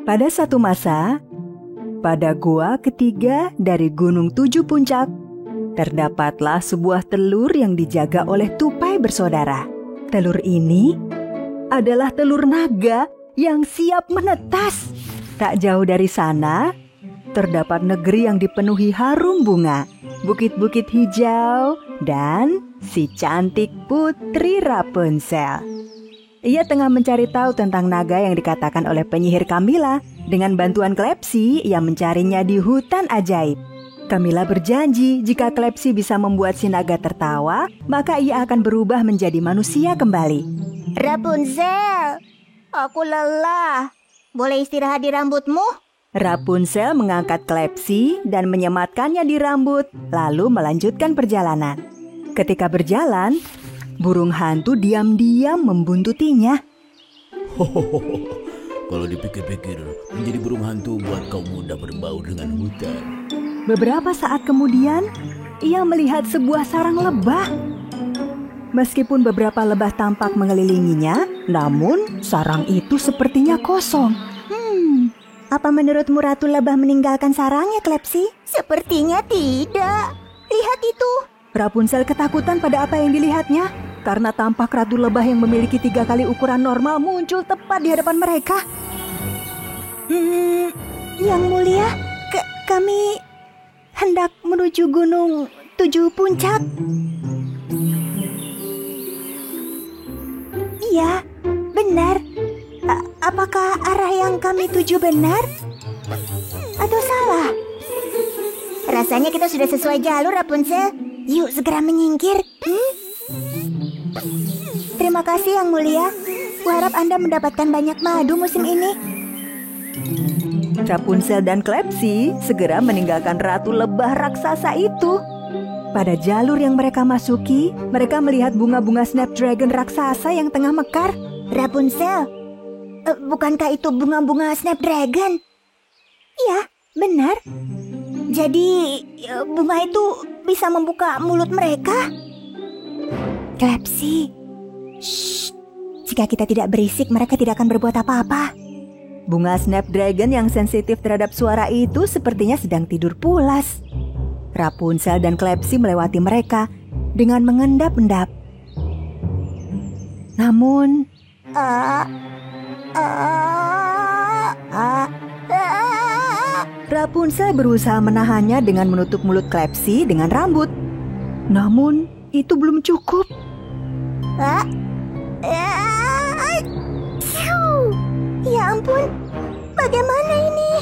Pada satu masa, pada gua ketiga dari Gunung Tujuh Puncak, terdapatlah sebuah telur yang dijaga oleh tupai bersaudara. Telur ini adalah telur naga yang siap menetas. Tak jauh dari sana, terdapat negeri yang dipenuhi harum bunga, bukit-bukit hijau, dan si cantik putri Rapunzel. Ia tengah mencari tahu tentang naga yang dikatakan oleh penyihir Camilla. Dengan bantuan Klepsi, ia mencarinya di hutan ajaib. Camilla berjanji jika Klepsi bisa membuat si naga tertawa, maka ia akan berubah menjadi manusia kembali. Rapunzel, aku lelah. Boleh istirahat di rambutmu? Rapunzel mengangkat Klepsi dan menyematkannya di rambut, lalu melanjutkan perjalanan. Ketika berjalan, burung hantu diam-diam membuntutinya. Kalau dipikir-pikir, menjadi burung hantu buat kaum muda berbau dengan hutan. Beberapa saat kemudian, ia melihat sebuah sarang lebah. Meskipun beberapa lebah tampak mengelilinginya, namun sarang itu sepertinya kosong. Apa menurutmu Ratu Lebah meninggalkan sarangnya, Klepsi? Sepertinya tidak. Lihat itu. Rapunzel ketakutan pada apa yang dilihatnya, karena tampak Ratu Lebah yang memiliki 3 kali ukuran normal muncul tepat di hadapan mereka. Yang mulia, kami hendak menuju Gunung Tujuh Puncak. Iya, benar. Apakah arah yang kami tuju benar? Atau salah? Rasanya kita sudah sesuai jalur, Rapunzel. Yuk segera menyingkir. Terima kasih Yang Mulia. Kuharap Anda mendapatkan banyak madu musim ini. Rapunzel dan Klepsi segera meninggalkan Ratu Lebah raksasa itu. Pada jalur yang mereka masuki, mereka melihat bunga-bunga Snapdragon raksasa yang tengah mekar. Rapunzel, bukankah itu bunga-bunga Snapdragon? Iya, benar. Jadi bunga itu bisa membuka mulut mereka. Klepsi, shh. Jika kita tidak berisik, mereka tidak akan berbuat apa-apa. Bunga Snapdragon yang sensitif terhadap suara itu sepertinya sedang tidur pulas. Rapunzel dan Klepsi melewati mereka dengan mengendap-endap. Namun, Rapunzel berusaha menahannya dengan menutup mulut Klepsi dengan rambut. Namun, itu belum cukup. Ya ampun, bagaimana ini?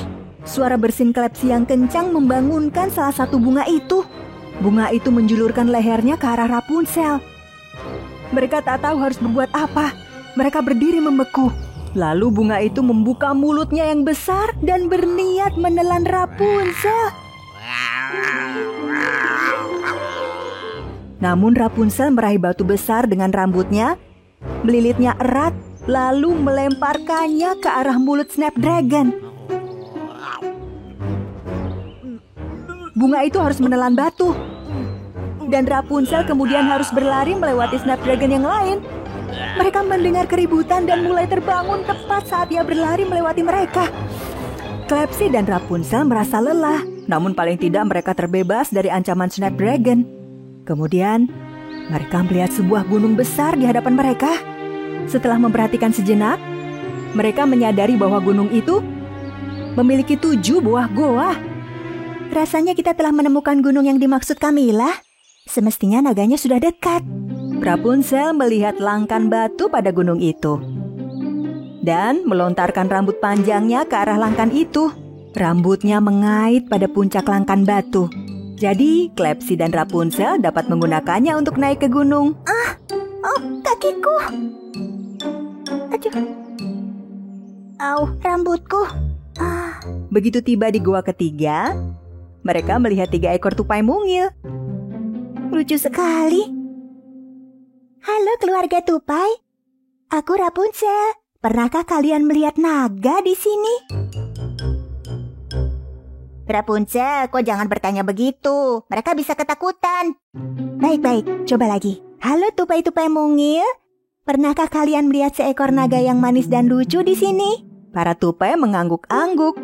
Suara bersin Klepsi yang kencang membangunkan salah satu bunga itu. Bunga itu menjulurkan lehernya ke arah Rapunzel. Mereka tak tahu harus berbuat apa. Mereka berdiri membeku. Lalu bunga itu membuka mulutnya yang besar dan berniat menelan Rapunzel. Namun Rapunzel meraih batu besar dengan rambutnya, melilitnya erat, lalu melemparkannya ke arah mulut Snapdragon. Bunga itu harus menelan batu. Dan Rapunzel kemudian harus berlari melewati Snapdragon yang lain. Mereka mendengar keributan dan mulai terbangun tepat saat ia berlari melewati mereka. Klepsi dan Rapunzel merasa lelah, namun paling tidak mereka terbebas dari ancaman Snapdragon. Kemudian, mereka melihat sebuah gunung besar di hadapan mereka. Setelah memperhatikan sejenak, mereka menyadari bahwa gunung itu memiliki 7 buah goa. Rasanya kita telah menemukan gunung yang dimaksud Camilla. Semestinya naganya sudah dekat. Rapunzel melihat langkan batu pada gunung itu dan melontarkan rambut panjangnya ke arah langkan itu. Rambutnya mengait pada puncak langkan batu. Jadi, Klepsi dan Rapunzel dapat menggunakannya untuk naik ke gunung. Kakiku. Aduh. Rambutku. Begitu tiba di gua ketiga, mereka melihat 3 ekor tupai mungil. Lucu sekali. Halo keluarga tupai. Aku Rapunzel. Pernahkah kalian melihat naga di sini? Rapunzel, kok jangan bertanya begitu. Mereka bisa ketakutan. Baik-baik, coba lagi. Halo tupai-tupai mungil. Pernahkah kalian melihat seekor naga yang manis dan lucu di sini? Para tupai mengangguk-angguk.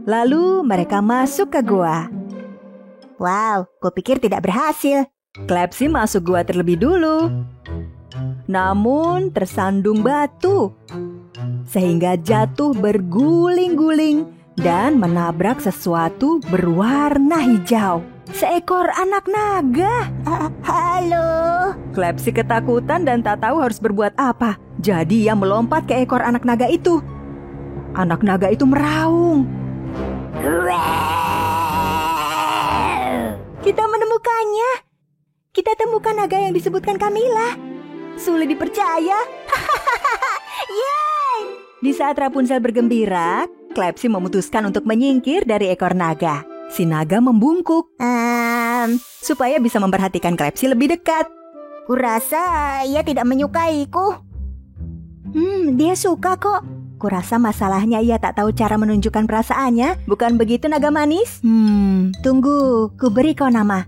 Lalu mereka masuk ke gua. Wow, kupikir tidak berhasil. Klepsi masuk gua terlebih dulu. Namun tersandung batu, sehingga jatuh berguling-guling dan menabrak sesuatu berwarna hijau. Seekor anak naga. Halo. Klepsi ketakutan dan tak tahu harus berbuat apa. Jadi ia melompat ke ekor anak naga itu. Anak naga itu meraung. Kita menemukannya. Kita temukan naga yang disebutkan Camilla. Sulit dipercaya. Yeay! Di saat Rapunzel bergembira, Klepsi memutuskan untuk menyingkir dari ekor naga. Si naga membungkuk supaya bisa memperhatikan Klepsi lebih dekat. Kurasa ia tidak menyukaiku. Dia suka kok. Kurasa masalahnya ia tak tahu cara menunjukkan perasaannya. Bukan begitu, naga manis? Tunggu, ku beri kau nama.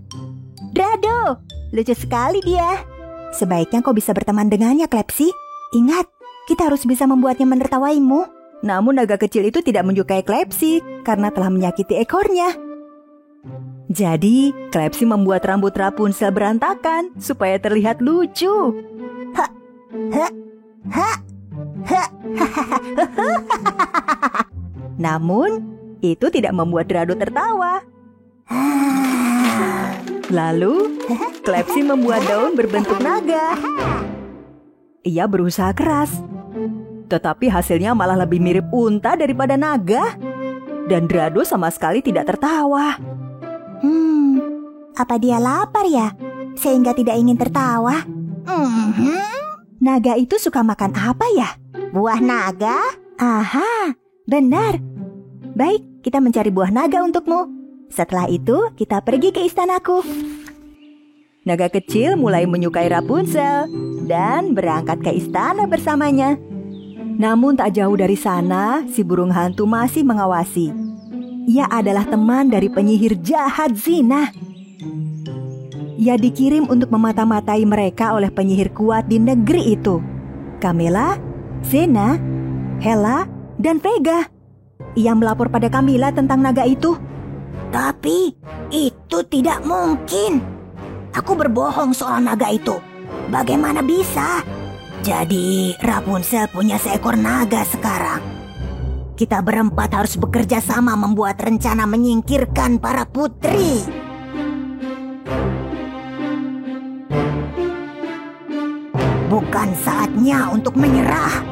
Drado, lucu sekali dia. Sebaiknya kau bisa berteman dengannya, Klepsi. Ingat, kita harus bisa membuatnya menertawaimu. Namun naga kecil itu tidak menyukai Klepsi karena telah menyakiti ekornya. Jadi, Klepsi membuat rambut Rapunzel berantakan supaya terlihat lucu. Namun, itu tidak membuat Drado tertawa. Lalu, Klepsi membuat daun berbentuk naga. Ia berusaha keras, tetapi hasilnya malah lebih mirip unta daripada naga. Dan Drado sama sekali tidak tertawa. Apa dia lapar ya? Sehingga tidak ingin tertawa? Naga itu suka makan apa ya? Buah naga? Aha, benar. Baik, kita mencari buah naga untukmu. Setelah itu, kita pergi ke istanaku. Naga kecil mulai menyukai Rapunzel dan berangkat ke istana bersamanya. Namun tak jauh dari sana, si burung hantu masih mengawasi. Ia adalah teman dari penyihir jahat Zina. Ia dikirim untuk memata-matai mereka oleh penyihir kuat di negeri itu. Camilla, Zena, Hela, dan Vega. Ia melapor pada Camilla tentang naga itu. Tapi itu tidak mungkin. Aku berbohong soal naga itu. Bagaimana bisa? Jadi Rapunzel punya seekor naga sekarang. Kita berempat harus bekerja sama membuat rencana menyingkirkan para putri. Bukan saatnya untuk menyerah.